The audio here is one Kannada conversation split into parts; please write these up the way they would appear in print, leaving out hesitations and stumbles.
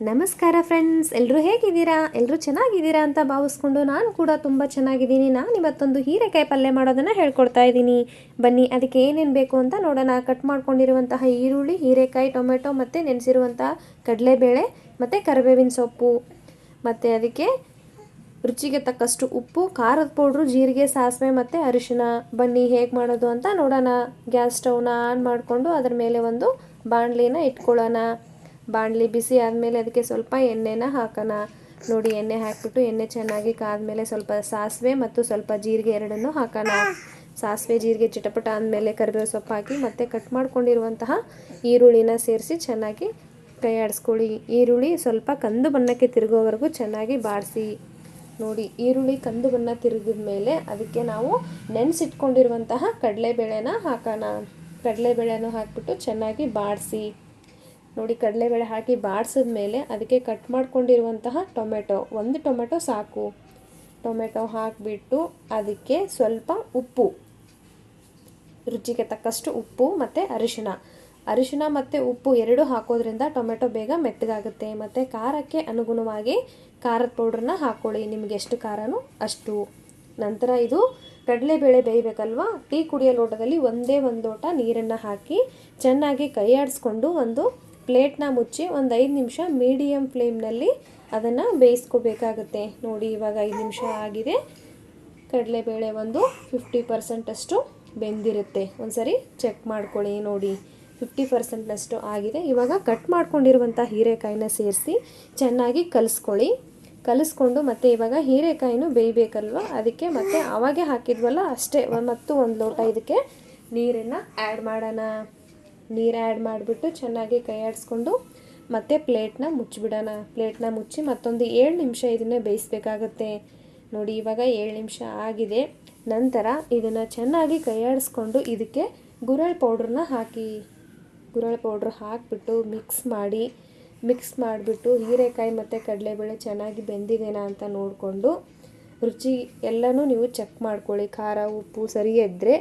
ನಮಸ್ಕಾರ ಫ್ರೆಂಡ್ಸ್, ಎಲ್ಲರೂ ಹೇಗಿದ್ದೀರಾ? ಎಲ್ಲರೂ ಚೆನ್ನಾಗಿದ್ದೀರಾ ಅಂತ ಭಾವಿಸ್ಕೊಂಡು ನಾನು ಕೂಡ ತುಂಬ ಚೆನ್ನಾಗಿದ್ದೀನಿ. ನಾನು ಇವತ್ತೊಂದು ಹೀರೆಕಾಯಿ ಪಲ್ಯ ಮಾಡೋದನ್ನು ಹೇಳ್ಕೊಡ್ತಾ ಇದ್ದೀನಿ. ಬನ್ನಿ, ಅದಕ್ಕೆ ಏನೇನು ಬೇಕು ಅಂತ ನೋಡೋಣ. ಕಟ್ ಮಾಡ್ಕೊಂಡಿರುವಂತಹ ಈರುಳ್ಳಿ, ಹೀರೆಕಾಯಿ, ಟೊಮೆಟೊ ಮತ್ತು ನೆನೆಸಿರುವಂತಹ ಕಡಲೆಬೇಳೆ ಮತ್ತು ಕರಿಬೇವಿನ ಸೊಪ್ಪು, ಮತ್ತು ಅದಕ್ಕೆ ರುಚಿಗೆ ತಕ್ಕಷ್ಟು ಉಪ್ಪು, ಖಾರದ ಪೌಡ್ರು, ಜೀರಿಗೆ, ಸಾಸಿವೆ ಮತ್ತು ಅರಿಶಿನ. ಬನ್ನಿ ಹೇಗೆ ಮಾಡೋದು ಅಂತ ನೋಡೋಣ. ಗ್ಯಾಸ್ ಸ್ಟವ್ನ ಆನ್ ಮಾಡಿಕೊಂಡು ಅದರ ಮೇಲೆ ಒಂದು ಬಾಣಲಿನ ಇಟ್ಕೊಳ್ಳೋಣ. ಬಾಣಲಿ ಬಿಸಿ ಆದಮೇಲೆ ಅದಕ್ಕೆ ಸ್ವಲ್ಪ ಎಣ್ಣೆನ ಹಾಕೋಣ. ನೋಡಿ, ಎಣ್ಣೆ ಹಾಕಿಬಿಟ್ಟು ಎಣ್ಣೆ ಚೆನ್ನಾಗಿ ಕಾದ್ಮೇಲೆ ಸ್ವಲ್ಪ ಸಾಸಿವೆ ಮತ್ತು ಸ್ವಲ್ಪ ಜೀರಿಗೆ ಎರಡನ್ನೂ ಹಾಕೋಣ. ಸಾಸಿವೆ ಜೀರಿಗೆ ಚಿಟಪಟ ಆದಮೇಲೆ ಕರಿಬೇವು ಸೊಪ್ಪು ಹಾಕಿ ಮತ್ತು ಕಟ್ ಮಾಡ್ಕೊಂಡಿರುವಂತಹ ಈರುಳ್ಳಿನ ಸೇರಿಸಿ ಚೆನ್ನಾಗಿ ಕೈ ಆಡಿಸ್ಕೊಳ್ಳಿ. ಈರುಳ್ಳಿ ಸ್ವಲ್ಪ ಕಂದು ಬಣ್ಣಕ್ಕೆ ತಿರುಗೋವರೆಗೂ ಚೆನ್ನಾಗಿ ಬಾಡಿಸಿ. ನೋಡಿ, ಈರುಳ್ಳಿ ಕಂದು ಬಣ್ಣ ತಿರುಗಿದ ಮೇಲೆ ಅದಕ್ಕೆ ನಾವು ನೆನೆಸಿಟ್ಕೊಂಡಿರುವಂತಹ ಕಡಲೆಬೇಳೆನ ಹಾಕೋಣ. ಕಡಲೆಬೇಳೆನೂ ಹಾಕಿಬಿಟ್ಟು ಚೆನ್ನಾಗಿ ಬಾಡಿಸಿ. ನೋಡಿ, ಕಡಲೆಬೇಳೆ ಹಾಕಿ ಬಾಡಿಸಿದ್ಮೇಲೆ ಅದಕ್ಕೆ ಕಟ್ ಮಾಡ್ಕೊಂಡಿರುವಂತಹ ಒಂದು ಟೊಮೆಟೊ ಸಾಕು. ಟೊಮೆಟೊ ಹಾಕಿಬಿಟ್ಟು ಅದಕ್ಕೆ ಸ್ವಲ್ಪ ಉಪ್ಪು, ರುಚಿಗೆ ತಕ್ಕಷ್ಟು ಉಪ್ಪು ಮತ್ತು ಅರಿಶಿನ ಮತ್ತು ಉಪ್ಪು ಎರಡೂ ಹಾಕೋದ್ರಿಂದ ಟೊಮೆಟೊ ಬೇಗ ಮೆತ್ತಗಾಗುತ್ತೆ. ಮತ್ತು ಖಾರಕ್ಕೆ ಅನುಗುಣವಾಗಿ ಖಾರದ ಪೌಡ್ರನ್ನ ಹಾಕ್ಕೊಳ್ಳಿ, ನಿಮಗೆ ಎಷ್ಟು ಖಾರನೋ ಅಷ್ಟು. ನಂತರ ಇದು ಕಡಲೆಬೇಳೆ ಬೇಯಬೇಕಲ್ವ, ಟೀ ಕುಡಿಯೋ ಲೋಟದಲ್ಲಿ ಒಂದೇ ಒಂದು ಲೋಟ ನೀರನ್ನು ಹಾಕಿ ಚೆನ್ನಾಗಿ ಕೈ ಆಡಿಸ್ಕೊಂಡು ಒಂದು ಪ್ಲೇಟ್ನ ಮುಚ್ಚಿ ಒಂದು 5 ನಿಮಿಷ ಮೀಡಿಯಮ್ ಫ್ಲೇಮ್ನಲ್ಲಿ ಅದನ್ನು ಬೇಯಿಸ್ಕೋಬೇಕಾಗುತ್ತೆ. ನೋಡಿ, ಇವಾಗ 5 ನಿಮಿಷ ಆಗಿದೆ. ಕಡಲೆಬೇಳೆ ಒಂದು 50% ಬೆಂದಿರುತ್ತೆ. ಒಂದು ಸರಿ ಚೆಕ್ ಮಾಡ್ಕೊಳ್ಳಿ. ನೋಡಿ, 50%ನಷ್ಟು ಆಗಿದೆ. ಇವಾಗ ಕಟ್ ಮಾಡ್ಕೊಂಡಿರುವಂಥ ಹೀರೆಕಾಯಿನ ಸೇರಿಸಿ ಚೆನ್ನಾಗಿ ಕಲಿಸ್ಕೊಂಡು ಮತ್ತು ಇವಾಗ ಹೀರೆಕಾಯಿನೂ ಬೇಯಬೇಕಲ್ವ, ಅದಕ್ಕೆ ಮತ್ತೆ ಆವಾಗೇ ಹಾಕಿದ್ವಲ್ಲ ಅಷ್ಟೇ ಮತ್ತು ಒಂದು ಲೋಟ ಇದಕ್ಕೆ ನೀರನ್ನು ಆ್ಯಡ್ ಮಾಡೋಣ. ನೀರು ಆ್ಯಡ್ ಮಾಡಿಬಿಟ್ಟು ಚೆನ್ನಾಗಿ ಕೈ ಆಡಿಸ್ಕೊಂಡು ಮತ್ತು ಪ್ಲೇಟ್ನ ಮುಚ್ಚಿಬಿಡೋಣ. ಪ್ಲೇಟ್ನ ಮುಚ್ಚಿ ಮತ್ತೊಂದು 7 ನಿಮಿಷ ಇದನ್ನು ಬೇಯಿಸಬೇಕಾಗತ್ತೆ. ನೋಡಿ, ಇವಾಗ 7 ನಿಮಿಷ ಆಗಿದೆ. ನಂತರ ಇದನ್ನು ಚೆನ್ನಾಗಿ ಕೈ ಆಡಿಸ್ಕೊಂಡು ಇದಕ್ಕೆ ಗುರೆಳ್ ಪೌಡ್ರನ್ನ ಹಾಕಿ. ಗುರೆಳ್ ಪೌಡ್ರ್ ಹಾಕಿಬಿಟ್ಟು ಮಿಕ್ಸ್ ಮಾಡಿಬಿಟ್ಟು ಹೀರೆಕಾಯಿ ಮತ್ತು ಕಡಲೆಬೇಳೆ ಚೆನ್ನಾಗಿ ಬೆಂದಿದೆನಾ ಅಂತ ನೋಡಿಕೊಂಡು ರುಚಿ ಎಲ್ಲನೂ ನೀವು ಚೆಕ್ ಮಾಡ್ಕೊಳ್ಳಿ. ಖಾರ ಉಪ್ಪು ಸರಿ ಇದ್ದರೆ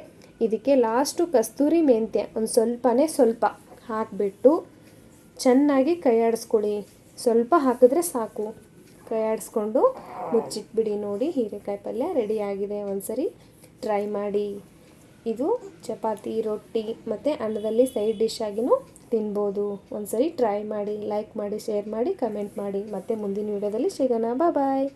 ಇದಕ್ಕೆ ಲಾಸ್ಟು ಕಸ್ತೂರಿ ಮೆಂತ್ಯ ಒಂದು ಸ್ವಲ್ಪ ಹಾಕಿಬಿಟ್ಟು ಚೆನ್ನಾಗಿ ಕೈ ಆಡಿಸ್ಕೊಳ್ಳಿ. ಸ್ವಲ್ಪ ಹಾಕಿದ್ರೆ ಸಾಕು. ಕೈ ಆಡಿಸ್ಕೊಂಡು ಮುಚ್ಚಿಟ್ಬಿಡಿ. ನೋಡಿ, ಹೀರೆಕಾಯಿ ಪಲ್ಯ ರೆಡಿಯಾಗಿದೆ. ಒಂದು ಸರಿ ಟ್ರೈ ಮಾಡಿ. ಇದು ಚಪಾತಿ, ರೊಟ್ಟಿ ಮತ್ತು ಅನ್ನದಲ್ಲಿ ಸೈಡ್ ಡಿಶ್ ಆಗಿನೂ ತಿನ್ಬೋದು. ಒಂದು ಸರಿ ಟ್ರೈ ಮಾಡಿ. ಲೈಕ್ ಮಾಡಿ, ಶೇರ್ ಮಾಡಿ, ಕಮೆಂಟ್ ಮಾಡಿ. ಮತ್ತೆ ಮುಂದಿನ ವೀಡಿಯೋದಲ್ಲಿ ಸಿಗೋಣ. ಬಾಯ್.